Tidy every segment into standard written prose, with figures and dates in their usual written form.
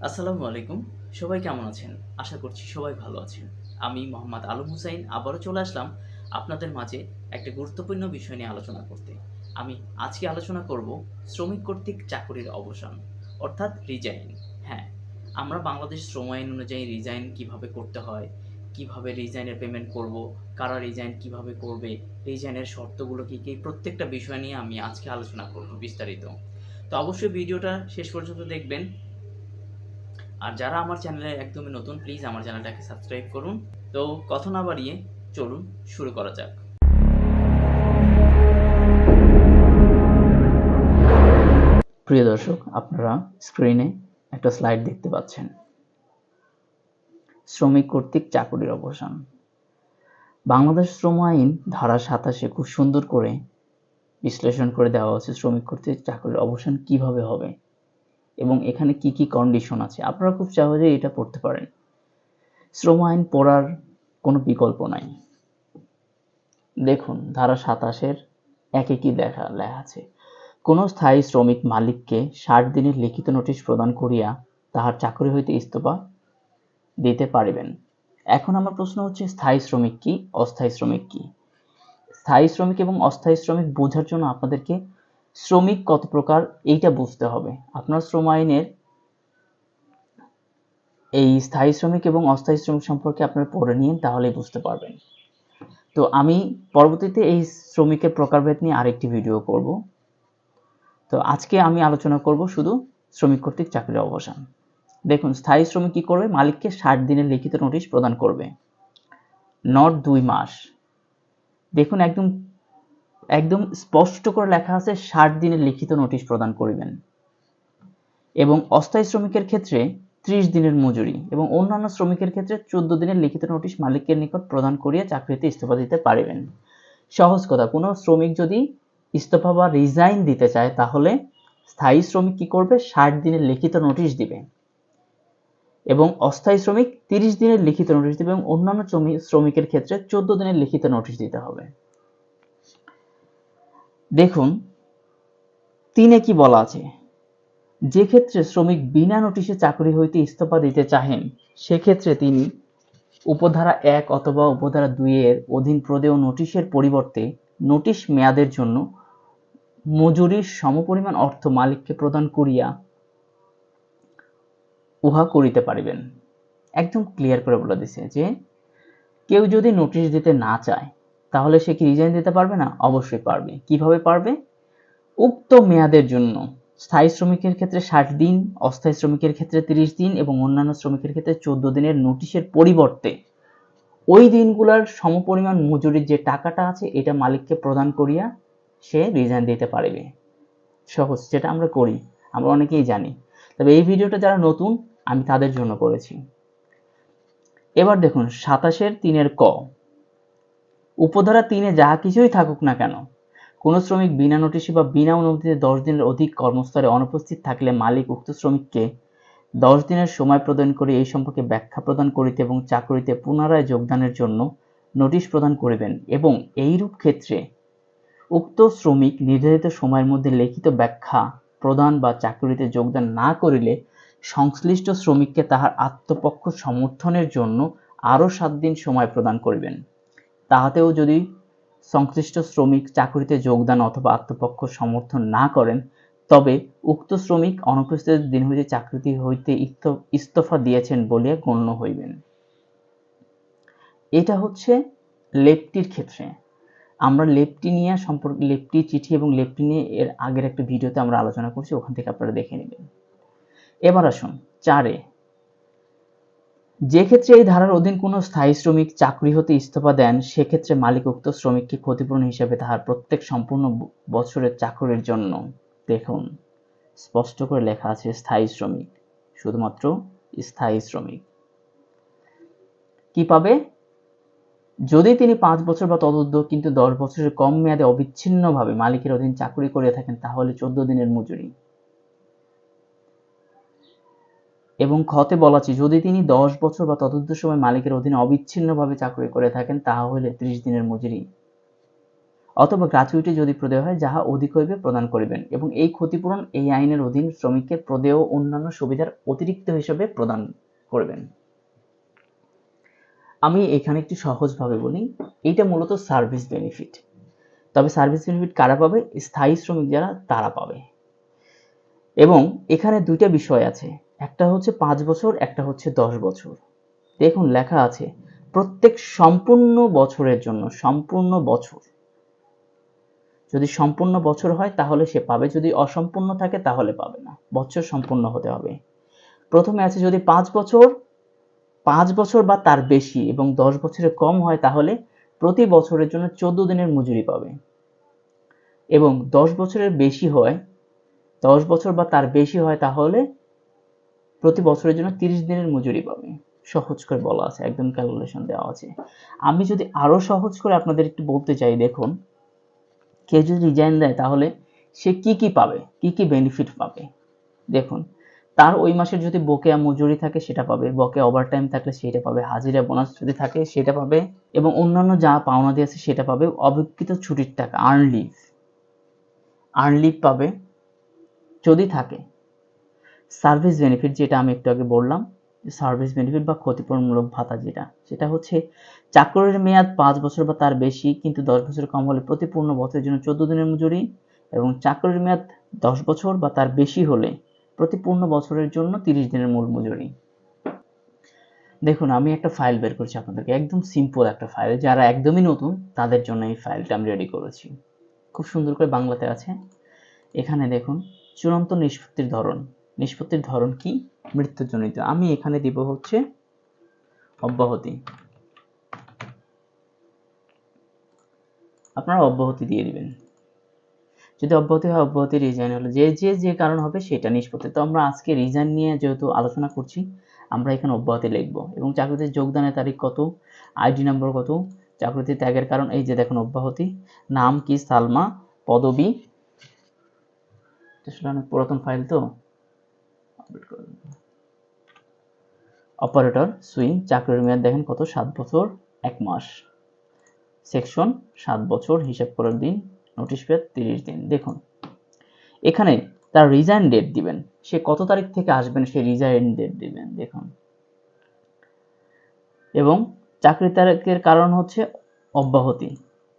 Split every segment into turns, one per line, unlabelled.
আসসালামু আলাইকুম। সবাই কেমন আছেন? আশা করছি সবাই ভালো আছেন। আমি মোহাম্মদ আলম হুসাইন আবারও চলে আসলাম আপনাদের মাঝে একটা গুরুত্বপূর্ণ বিষয় নিয়ে আলোচনা করতে। আমি আজকে আলোচনা করব শ্রমিক কর্তৃক চাকুরির অবসান অর্থাৎ রিজাইন। হ্যাঁ, আমরা বাংলাদেশ শ্রম আইন অনুযায়ী রিজাইন কিভাবে করতে হয়, কিভাবে রিজাইনের পেমেন্ট করব, কারা রিজাইন কিভাবে করবে, রিজাইনের শর্তগুলো কী, প্রত্যেকটা বিষয় নিয়ে আমি আজকে আলোচনা করব বিস্তারিত। তো অবশ্যই ভিডিওটা শেষ পর্যন্ত দেখবেন। আর যারা আমার চ্যানেলে একদমই নতুন, প্লিজ আমার চ্যানেলটাকে সাবস্ক্রাইব করুন। তো কথা না বাড়িয়ে চলুন শুরু করা যাক। প্রিয় দর্শক, আপনারা স্ক্রিনে একটা স্লাইড দেখতে পাচ্ছেন। শ্রমিক কর্তৃক চাকুরির অবসান। বাংলাদেশ শ্রম আইন ধারা 27 খুব সুন্দর করে বিশ্লেষণ করে দেওয়া হচ্ছে শ্রমিক কর্তৃক চাকুরির অবসান কিভাবে হবে এবং এখানে কি কি কন্ডিশন আছে। আপনারা খুব সহজেই এটা পড়তে পারেন। শ্রম আইন পড়ার কোনো বিকল্প নাই। দেখুন, ধারা 27 একে কি লেখা আছে। কোন স্থায়ী শ্রমিক মালিককে 60 দিনের লিখিত নোটিশ প্রদান করিয়া তাহার চাকরি হইতে ইস্তফা দিতে পারিবেন। এখন আমার প্রশ্ন হচ্ছে, স্থায়ী শ্রমিক কি, অস্থায়ী শ্রমিক কি? স্থায়ী শ্রমিক এবং অস্থায়ী শ্রমিক বোঝার জন্য আপনাদেরকে শ্রমিক কত প্রকার এইটা বুঝতে হবে। আপনার শ্রম আইনের এই স্থায়ী শ্রমিক এবং অস্থায়ী শ্রমিক সম্পর্কে আপনারা পড়ে নিন, তাহলেই বুঝতে পারবেন। তো আমি পরবর্তীতে এই শ্রমিকের প্রকারভেদ নিয়ে আরেকটি ভিডিও করব। তো আজকে আমি আলোচনা করব শুধু শ্রমিক কর্তৃক চাকরির অবসান। দেখুন, স্থায়ী শ্রমিক কি করবে? মালিককে 60 দিনের লিখিত নোটিশ প্রদান করবে, নট 2 মাস। দেখুন, একদম একদম স্পষ্ট করে লেখা আছে 60 দিনের লিখিত নোটিশ প্রদান করিবেন। এবং অস্থায়ী শ্রমিকের ক্ষেত্রে 30 দিনের মজুরি এবং অন্যান্য শ্রমিকের ক্ষেত্রে 14 দিনের লিখিত নোটিশ মালিকের নিকট প্রদান করিয়া চাকরিতে ইস্তফা দিতে পারিবেন। সহজ কথা, কোনো শ্রমিক যদি ইস্তফা বা রিজাইন দিতে চায় তাহলে স্থায়ী শ্রমিক কি করবে? 60 দিনের লিখিত নোটিশ দিবে এবং অস্থায়ী শ্রমিক 30 দিনের লিখিত নোটিশ দিবে এবং অন্যান্য শ্রমিকের ক্ষেত্রে 14 দিনের লিখিত নোটিশ দিতে হবে। দেখুন, 3 কি বলা আছে? যে ক্ষেত্রে শ্রমিক বিনা নোটিশে চাকরি হইতে ইস্তফা দিতে চাহেন, সেক্ষেত্রে তিনি উপধারা 1 অথবা উপধারা 2 এর অধীন প্রদেয় নোটিশের পরিবর্তে নোটিশ মেয়াদের জন্য মজুরির সমপরিমাণ অর্থ মালিককে প্রদান করিয়া উহা করিতে পারিবেন। একদম ক্লিয়ার করে বলে দিছে যে কেউ যদি নোটিশ দিতে না চায় তাহলে সে কি রিজাইন দিতে পারবে না? অবশ্যই পারবে। কিভাবে পারবে? উক্ত মেয়াদের জন্য স্থায়ী শ্রমিকের ক্ষেত্রে 60 দিন, অস্থায়ী শ্রমিকের ক্ষেত্রে 30 দিন এবং অন্যান্য শ্রমিকের ক্ষেত্রে 14 দিনের নোটিশের পরিবর্তে ওই দিনগুলোর সমপরিমাণ মজুরির যে টাকাটা আছে এটা মালিককে প্রদান করিয়া সে রিজাইন দিতে পারবে। সহজ, যেটা আমরা করি, আমরা অনেকেই জানি। তবে এই ভিডিওটা যারা নতুন, আমি তাদের জন্য করেছি। এবার দেখুন 27-3 ক, উপধারা 3 যাহা কিছুই থাকুক না কেন, কোন শ্রমিক বিনা নোটিশে বা বিনা অনুমতিতে 10 দিনের অধিক কর্মস্থলে অনুপস্থিত থাকলে মালিক উক্ত শ্রমিককে 10 দিনের সময় প্রদান করে এই সম্পর্কে ব্যাখ্যা প্রদান করিতে এবং চাকরিতে পুনরায় যোগদানের জন্য নোটিশ প্রদান করিবেন এবং এইরূপ ক্ষেত্রে উক্ত শ্রমিক নির্ধারিত সময়ের মধ্যে লিখিত ব্যাখ্যা প্রদান বা চাকরিতে যোগদান না করিলে সংশ্লিষ্ট শ্রমিককে তাহার আত্মপক্ষ সমর্থনের জন্য আরও 7 দিন সময় প্রদান করিবেন। তাহাতেও যদি সংশ্লিষ্ট শ্রমিক চাকরিতে যোগদান অথবা আত্মপক্ষ সমর্থন না করেন, তবে উক্ত শ্রমিক অনুপস্থিত দিন হইতে চাকরি হইতে ইস্তফা দিয়েছেন বলিয়া গণ্য হইবেন। এটা হচ্ছে লেফটির ক্ষেত্রে। আমরা লেফটি নিয়ে সম্পর্কে, লেফটি চিঠি এবং লেফটি নিয়ে এর আগের একটা ভিডিওতে আমরা আলোচনা করছি, ওখান থেকে আপনারা দেখে নেবেন। এবার আসুন 4 যে ক্ষেত্রে এই ধারার অধীন কোনো স্থায়ী শ্রমিক চাকরি হতে ইস্তফা দেন, সেক্ষেত্রে মালিক উক্ত শ্রমিককে ক্ষতিপূরণ হিসেবে তাহার প্রত্যেক সম্পূর্ণ বছরের চাকরির জন্য, দেখুন স্পষ্ট করে লেখা আছে স্থায়ী শ্রমিক, শুধুমাত্র স্থায়ী শ্রমিক কি পাবে? যদি তিনি 5 বছর বা ততোধিক কিন্তু 10 বছরের কম মেয়াদে অবিচ্ছিন্নভাবে মালিকের অধীন চাকরি করে থাকেন তাহলে 14 দিনের মজুরি। এবং খতে বলা আছে যদি তিনি 10 বছর বা ততোধিক সময় মালিকের অধীনে অবিচ্ছিন্নভাবে চাকরি করে থাকেন তাহা হলে 30 দিনের মজুরি। অথবা গ্র্যাচুইটি যদি প্রদেয় হয় যাহা অধিক হইবে প্রদান করিবেন, এবং এই ক্ষতিপূরণ এই আইনের অধীন শ্রমিককে প্রদেয় অন্যান্য সুবিধার অতিরিক্ত হিসেবে প্রদান করবেন। আমি এখানে একটু সহজভাবে বলি, এইটা মূলত সার্ভিস বেনিফিট। তবে সার্ভিস বেনিফিট কারা পাবে? স্থায়ী শ্রমিক যারা, তারা পাবে। এবং এখানে দুইটা বিষয় আছে, একটা হচ্ছে 5 বছর, একটা হচ্ছে 10 বছর। দেখুন লেখা আছে প্রত্যেক সম্পূর্ণ বছরের জন্য, সম্পূর্ণ বছর। যদি সম্পূর্ণ বছর হয় তাহলে সে পাবে, যদি অসম্পূর্ণ থাকে তাহলে পাবে না, বছর সম্পূর্ণ হতে হবে। প্রথমে আছে যদি 5 বছর বা তার বেশি এবং 10 বছরের কম হয় তাহলে প্রতি বছরের জন্য 14 দিনের মজুরি পাবে, এবং 10 বছরের বেশি হয়, 10 বছর বা তার বেশি হয় তাহলে প্রতি বছরের জন্য 30 দিনের মজুরি পাবে। সহজ করে বলা আছে, একদম ক্যালকুলেশন দেওয়া আছে। আমি যদি আরো সহজ করে আপনাদের একটু বলতে চাই, দেখুন কেউ যদি রিজাইন দেয় তাহলে সে কি কি পাবে, কি কি বেনিফিট পাবে। দেখুন তার ওই মাসের যদি বকেয়া মজুরি থাকে সেটা পাবে, বকেয়া ওভারটাইম থাকলে সেটা পাবে, হাজিরা বোনাস যদি থাকে সেটা পাবে, এবং অন্যান্য যা পাওনা দিয়ে আছে সেটা পাবে। অবকৃত ছুটির টাকা, আর্ন লিভ পাবে যদি থাকে। সার্ভিস বেনিফিট যেটা আমি একটু আগে বললাম, সার্ভিস বেনিফিট বা ক্ষতিপূরণমূলক ভাতা যেটা, সেটা হচ্ছে চাকরির মেয়াদ 5 বছর বা তার বেশি কিন্তু 10 বছর কম হলে প্রতি পূর্ণ বছরের জন্য 14 দিনের মজুরি, এবং চাকরির মেয়াদ 10 বছর বা তার বেশি হলে প্রতি পূর্ণ বছরের জন্য 30 দিনের মূল মজুরি। দেখুন আমি একটা ফাইল বের করছি আপনাদেরকে, একদম সিম্পল একটা ফাইল, যারা একদমই নতুন তাদের জন্য এই ফাইলটা আমি রেডি করেছি। খুব সুন্দর করে বাংলাতে আছে। এখানে দেখুন চূড়ান্ত নিষ্পত্তির ধরন কি? মৃত্যুজনিত। আমি এখানে দিব হচ্ছে অব্যাহতি, আপনারা অব্যাহতি দিয়ে দিবেন। যদি অব্যাহতি হয় অব্যাহতি, রিজাইন হলে যে কারণ হবে সেটা নিষ্পত্তি। তো আমরা আজকে রিজাইন নিয়ে যেহেতু আলোচনা করছি, আমরা এখানে অব্যাহতি লিখব। এবং চাকরিতে যোগদানের তারিখ কত, আইডি নম্বর কত, চাকরিতে ত্যাগের কারণ, এই যে দেখুন অব্যাহতি, নাম কি সালমা, পদবি, আসলে অনেক পুরাতন ফাইল তো, অপারেটর সুইং, চাকরির মেয়াদ দেখেন কত, 7 বছর 1 মাস, সেকশন 7 বছর, হিসাব করার দিন, নোটিশ পেয়ার 30 দিন। দেখুন এখানে তার রিজাইন ডেট দিবেন, সে কত তারিখ থেকে আসবেন সে রিজাইন ডেট দিবেন। দেখুন, এবং চাকরি ত্যাগের কারণ হচ্ছে অব্যাহতি।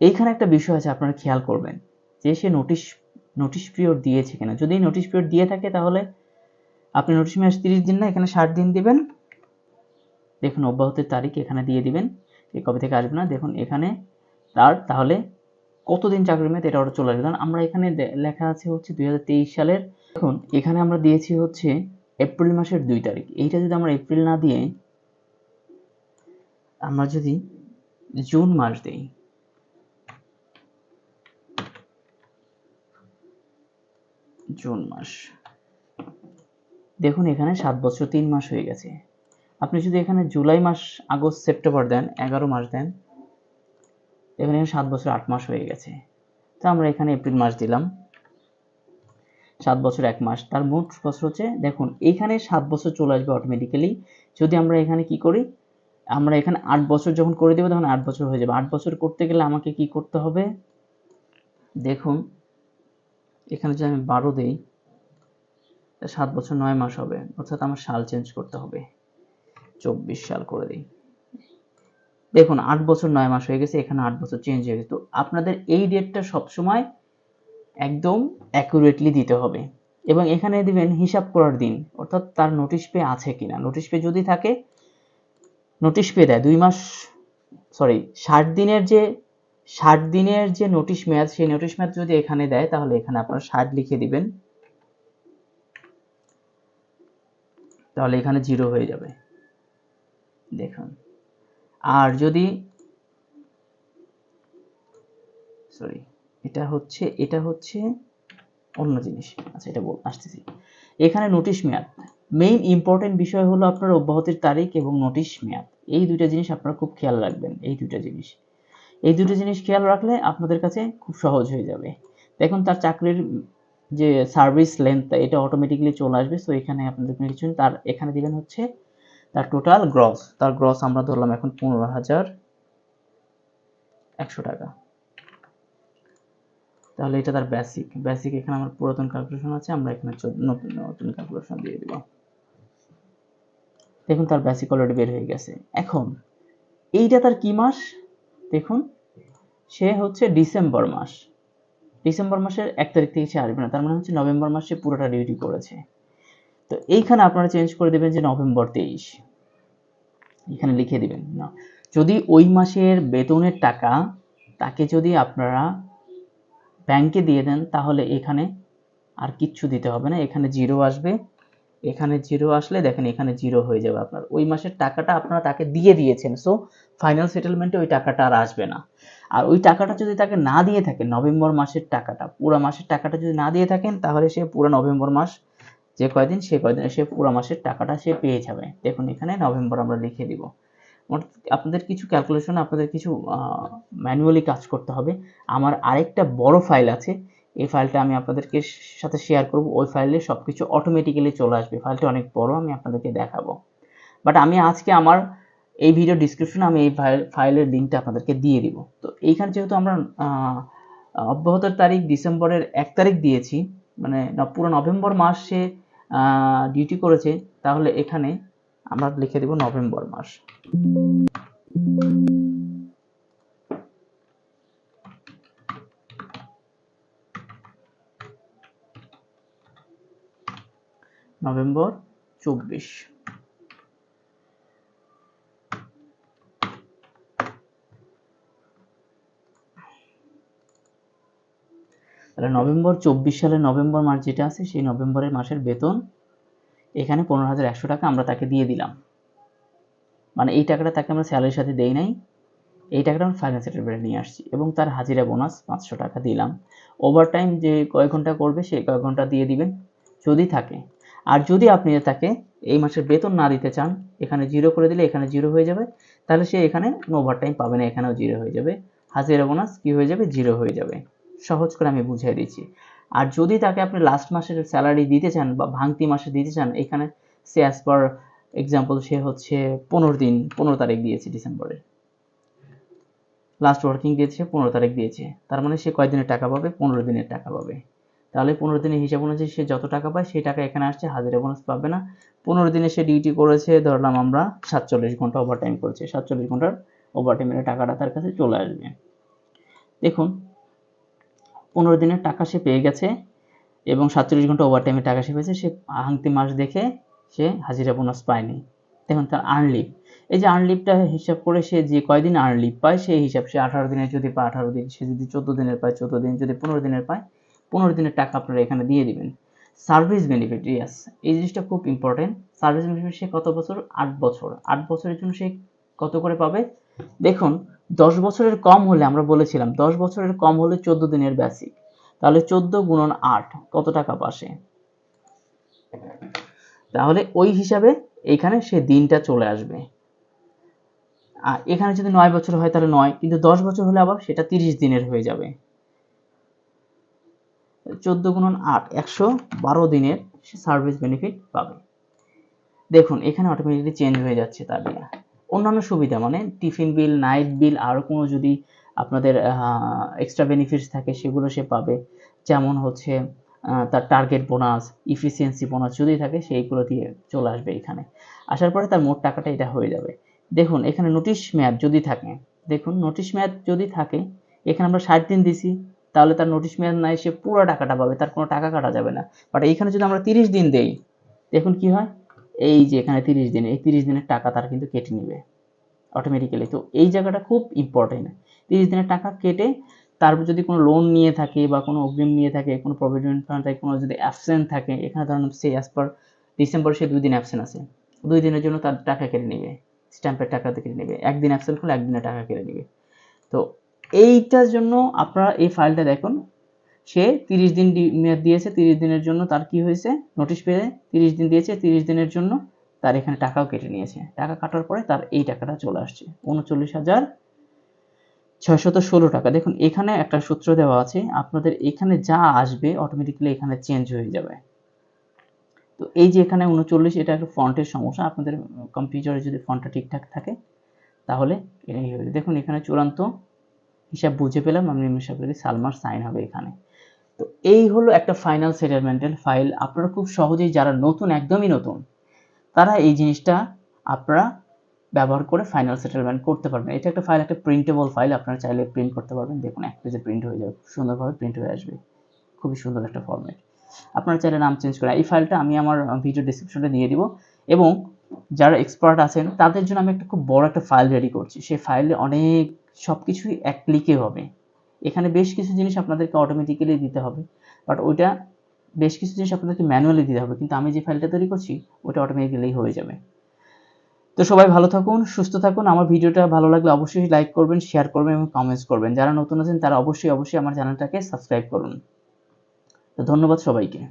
এইখানে একটা বিষয় আছে আপনারা খেয়াল করবেন যে সে নোটিশ পিরিয়ড দিয়েছে কিনা। যদি নোটিশ পিরিয়ড দিয়ে থাকে তাহলে আপনি নোটিশ মেয়াদ 30 দিন না, এখানে 60 দিন দিবেন। দেখুন অব্যাহতির তারিখ এখানে দিয়ে দিবেন, সে কবে থেকে আসবে না। দেখুন এখানে তার তাহলে কতদিন চাকরির মেয়াদ এটা চলে আসবে। আমরা এখানে লেখা আছে হচ্ছে 2023 সালের। দেখুন এখানে আমরা দিয়েছি হচ্ছে এপ্রিল মাসের 2 তারিখ। এইটা যদি আমরা এপ্রিল না দিয়ে আমরা যদি জুন মাস দেই, জুন মাস, দেখুন এখানে 7 বছর 3 মাস হয়ে গেছে। আপনি যদি এখানে জুলাই মাস, আগস্ট, সেপ্টেম্বর দেন, 11 মাস দেন, এখানে 7 বছর 8 মাস হয়ে গেছে। তো আমরা এখানে এপ্রিল মাস দিলাম, 7 বছর 1 মাস, তার মোট বছর হচ্ছে, দেখুন এখানে 7 বছর চলে আসবে অটোমেটিক্যালি। যদি আমরা এখানে কি করি, আমরা এখানে 8 বছর যখন করে দেব তখন 8 বছর হয়ে যাবে। 8 বছর করতে গেলে আমাকে কি করতে হবে, দেখুন এখানে যদি আমি 12 দেই, 7 বছর 9 মাস হবে, অর্থাৎ আমার সাল চেঞ্জ করতে হবে, 24 সাল করে দিই। দেখুন 8 বছর 9 মাস হয়ে গেছে, এখানে 8 বছর চেঞ্জ হয়ে গেছে। তো আপনাদের এই ডেটটা সবসময় একদম অ্যাকুরেটলি দিতে হবে, এবং এখানে দিবেন হিসাব করার দিন, অর্থাৎ তার নোটিশ পে আছে কিনা। নোটিশ পে যদি থাকে, নোটিশ পে দেয় 2 মাস, সরি 60 দিনের যে নোটিশ মেয়াদ, সেই নোটিশ মেয়াদ যদি এখানে দেয় তাহলে এখানে আপনারা 60 লিখে দিবেন, তাহলে এখানে 0 হয়ে যাবে। দেখুন আর যদি, সরি এটা হচ্ছে অন্য জিনিস, আচ্ছা এটা আসতেছি। এখানে নোটিশ মেয়াদ, মেইন ইম্পর্টেন্ট বিষয় হলো আপনার অব্যাহতির তারিখ এবং নোটিশ মেয়াদ। এই দুইটা জিনিস আপনারা খুব খেয়াল রাখবেন। এই দুটো জিনিস খেয়াল রাখলে আপনাদের কাছে খুব সহজ হয়ে যাবে। দেখুন তার চাকরির যে সার্ভিস লেন্থ, এটা অটোমেটিক্যালি চলে আসবে। সো এখানে আপনাদের কিছু, তার এখানে দিবেন হচ্ছে তার টোটাল গ্রস, তার গ্রস আমরা ধরলাম এখন 15,100 টাকা। তাহলে এটা তার বেসিক। এখানে আমার পুরাতন ক্যালকুলেশন আছে, আমরা এখানে নতুন ক্যালকুলেশন দিয়ে দিব। দেখুন তার বেসিক অলরেডি বের হয়ে গেছে। এখন এইটা তার কি মাস? দেখুন সে হচ্ছে ডিসেম্বর মাস। ডিসেম্বর মাসের 1 তারিখ থেকে সে আসবে না, তার মানে হচ্ছে নভেম্বর মাসে পুরোটা ডিউটি করেছে। তো এইখানে আপনারা চেঞ্জ করে দেবেন যে নভেম্বর 23, এখানে লিখে দিবেন না। যদি ওই মাসের বেতনের টাকা তাকে যদি আপনারা ব্যাংকে দিয়ে দেন, তাহলে এখানে আর কিচ্ছু দিতে হবে না, এখানে জিরো আসবে। এখানে জিরো আসলে দেখেন এখানে জিরো হয়ে যাবে। আপনার ওই মাসের টাকাটা আপনারা তাকে দিয়ে দিয়েছেন, সো ফাইনাল সেটেলমেন্টে ওই টাকাটা আর আসবে না। আর ওই টাকাটা যদি তাকে না দিয়ে থাকেন, নভেম্বর মাসের টাকাটা, পুরো মাসের টাকাটা যদি না দিয়ে থাকেন, তাহলে সে পুরো নভেম্বর মাস যে কয়দিন, সে কয়দিনে সে পুরো মাসের টাকাটা সে পেয়ে যাবে। দেখুন এখানে নভেম্বর আমরা লিখে দিব। আপনাদের কিছু ক্যালকুলেশন, আপনাদের কিছু ম্যানুয়ালি কাজ করতে হবে। আমার আরেকটা বড় ফাইল আছে, এই ফাইলটা আমি আপনাদেরকে সাথে শেয়ার করব। ওই ফাইলে সবকিছু অটোমেটিক্যালি চলে আসবে। ফাইলটা অনেক বড়, আমি আপনাদেরকে দেখাবো। বাট আমি আজকে আমার এই ভিডিও ডিসক্রিপশনে আমি এই ফাইলের লিঙ্কটা আপনাদেরকে দিয়ে দিব। তো এইখানে যেহেতু আমরা অব্যাহত তারিখ ডিসেম্বরের 1 তারিখ দিয়েছি, মানে পুরো নভেম্বর মাস সে ডিউটি করেছে, তাহলে এখানে আমরা লিখে দেব নভেম্বর মাস। নভেম্বর 24। তাহলে নভেম্বর 24 সালের নভেম্বর মাস যেটা আছে, সেই নভেম্বরের মাসের বেতন এখানে 15,100 টাকা আমরা তাকে দিয়ে দিলাম। মানে এই টাকাটা তাকে আমরা স্যালারির সাথে দেই নাই, এই টাকাটা আমরা ফাইনাল সেটেলমেন্টে নিয়ে আসছি, এবং তার হাজিরা বোনাস 500 টাকা দিলাম। ওভারটাইম যে কয় ঘন্টা করবে সেই কয় ঘন্টা দিয়ে দিবেন যদি থাকে। আর যদি আপনি তাকে এই মাসের বেতন না দিতে চান, এখানে জিরো করে দিলে এখানে জিরো হয়ে যাবে, তাহলে সে এখানে ওভারটাইম পাবে না, এখানেও জিরো হয়ে যাবে, হাজিরা বোনাস কি হয়ে যাবে, জিরো হয়ে যাবে। সহজ করে আমি বুঝিয়ে দিচ্ছি। আর যদি তাকে আপনি লাস্ট মাসের স্যালারি দিতে চান বা ভাঙতি মাসে দিতে চান, এখানে সে অ্যাজ পার এক্সাম্পল সে হচ্ছে 15 তারিখ দিয়েছে ডিসেম্বরের, লাস্ট ওয়ার্কিং ডে সে 15 তারিখ দিয়েছে, তার মানে সে কয় দিনের টাকা পাবে, 15 দিনের টাকা পাবে। তাহলে 15 দিনের হিসাব অনুযায়ী সে যত টাকা পায় সেই টাকা এখানে আসছে, হাজিরা বোনাস পাবে না। 15 দিনে সে ডিউটি করেছে, ধরলাম আমরা 47 ঘন্টা ওভারটাইম করেছে, 47 ঘন্টার ওভারটাইমের টাকাটা তার কাছে চলে আসবে। দেখুন 15 দিনের টাকা সে পেয়ে গেছে এবং 47 ঘন্টা ওভারটাইমের টাকা সে পেয়েছে, সে ভাঙতি মাস দেখে সে হাজিরা বোনাস পায়নি। দেখুন তার আর্নলিভ, এই যে আর্নলিভটা হিসাব করে সে যে কয়দিন আর্নলিভ পায় সেই হিসাব, সে 18 দিনের যদি পায় 18 দিন, সে যদি 14 দিনের পায় 14 দিন, যদি 15 দিনের পায় 15 দিনের টাকা আপনারা এখানে দিয়ে দিবেন। সার্ভিস বেনিফিট, ইয়াস এই জিনিসটা খুব ইম্পর্টেন্ট। সার্ভিস বেনিফিট সে কত বছর, 8 বছর, 8 বছরের জন্য সে কত করে পাবে? দেখুন 10 বছরের কম হলে, আমরা বলেছিলাম 10 বছরের কম হলে 14 দিনের বেসিক, তাহলে 14 গুণন 8 কত টাকা পাশে, তাহলে ওই হিসাবে এইখানে সে দিনটা চলে আসবে। আর এখানে যদি 9 বছর হয় তাহলে 9, কিন্তু 10 বছর হলে আবার সেটা 30 দিনের হয়ে যাবে। 14 গুণন 8 112 দিনের সে সার্ভিস বেনিফিট পাবে। দেখুন এখানে অটোমেটিকলি চেঞ্জ হয়ে যাচ্ছে তার দিয়ে। অন্যান্য সুবিধা মানে টিফিন বিল, নাইট বিল, আরও কোনো যদি আপনাদের এক্সট্রা বেনিফিটস থাকে সেগুলো সে পাবে, যেমন হচ্ছে তার টার্গেট বোনাস, ইফিসিয়েন্সি বোনাস যদি থাকে সেইগুলো দিয়ে চলে আসবে এখানে। আসার পরে তার মোট টাকাটা এটা হয়ে যাবে। দেখুন এখানে নোটিশ মেয়াদ যদি থাকে, দেখুন নোটিশ মেয়াদ যদি থাকে, এখানে আমরা 60 দিন দিছি, তাহলে তার নোটিশ মেয়াদ নাই, সে পুরো টাকাটা পাবে, তার কোনো টাকা কাটা যাবে না। বাট এইখানে যদি আমরা 30 দিন দেই, দেখুন কি হয়, এই যে এখানে 30 দিন, এই 30 দিনের টাকা তার কিন্তু কেটে নেবে অটোমেটিক্যালি। তো এই জায়গাটা খুব ইম্পর্টেন্ট। 30 দিনের টাকা কেটে তারপর যদি কোনো লোন নিয়ে থাকে বা কোনো অগ্রিম নিয়ে থাকে, কোনো প্রভিডেন্ট ফান্ড থাকে, কোনো যদি অ্যাবসেন্ট থাকে, এখানে ধরুন সে অ্যাজ পার ডিসেম্বর সে 2 দিন অ্যাবসেন্ট আছে, 2 দিনের জন্য তার টাকা কেটে নেবে, স্ট্যাম্পের টাকা কেটে নেবে, একদিন অ্যাবসেন্ট হলে একদিনের টাকা কেটে নেবে। তো এইটার জন্য আপনারা এই ফাইলটা দেখুন, সে 30 দিন মেয়াদ দিয়েছে, 30 দিনের জন্য তার কি হয়েছে, নোটিশ পেয়ে 30 দিন দিয়েছে, 30 দিনের জন্য তার এখানে টাকাও কেটে নিয়েছে, টাকা কাটার পরে তার এই টাকাটা চলে আসছে 39,616 টাকা। দেখুন এখানে একটা সূত্র দেওয়া আছে, আপনাদের এখানে যা আসবে অটোমেটিক্যালি এখানে চেঞ্জ হয়ে যাবে। তো এই যে এখানে 39, এটা একটা ফন্টের সমস্যা, আপনাদের কম্পিউটারে যদি ফন্টটা ঠিকঠাক থাকে তাহলে এটাই হবে। দেখুন এখানে চূড়ান্ত হিসাব বুঝে পেলাম, আমি হিসাব করি সালমার সাইন হবে এখানে। তো এই হলো একটা ফাইনাল সেটেলমেন্টের ফাইল। আপনারা খুব সহজেই, যারা নতুন, একদমই নতুন, তারা এই জিনিসটা আপনারা ব্যবহার করে ফাইনাল সেটেলমেন্ট করতে পারবেন। এটা একটা ফাইল, একটা প্রিন্টেবল ফাইল, আপনারা চাইলে প্রিন্ট করতে পারবেন। দেখুন এক পেজে প্রিন্ট হয়ে যাবে, সুন্দরভাবে প্রিন্ট হয়ে আসবে, খুবই সুন্দর একটা ফরম্যাট। আপনারা চাইলে নাম চেঞ্জ করে, এই ফাইলটা আমি আমার ভিডিও ডেসক্রিপশনে দিয়ে দিব। এবং যারা এক্সপার্ট আছেন তাদের জন্য আমি একটা খুব বড় একটা ফাইল রেডি করছি। সেই ফাইলে অনেক সব কিছুই এক ক্লিকে হবে। এখানে বেশ কিছু জিনিস আপনাদেরকে অটোমেটিক্যালি দিতে হবে, বাট ওইটা বেশ কিছু জিনিস আপনাদেরকে ম্যানুয়ালি দিতে হবে, কিন্তু আমি যে ফাইলটা তৈরি করছি ওটা অটোমেটিক্যালি হয়ে যাবে। তো সবাই ভালো থাকুন, সুস্থ থাকুন। আমার ভিডিওটা ভালো লাগলে অবশ্যই লাইক করবেন, শেয়ার করবেন এবং কমেন্টস করবেন। যারা নতুন আছেন তারা অবশ্যই আমার চ্যানেলটাকে সাবস্ক্রাইব করুন। তো ধন্যবাদ সবাইকে।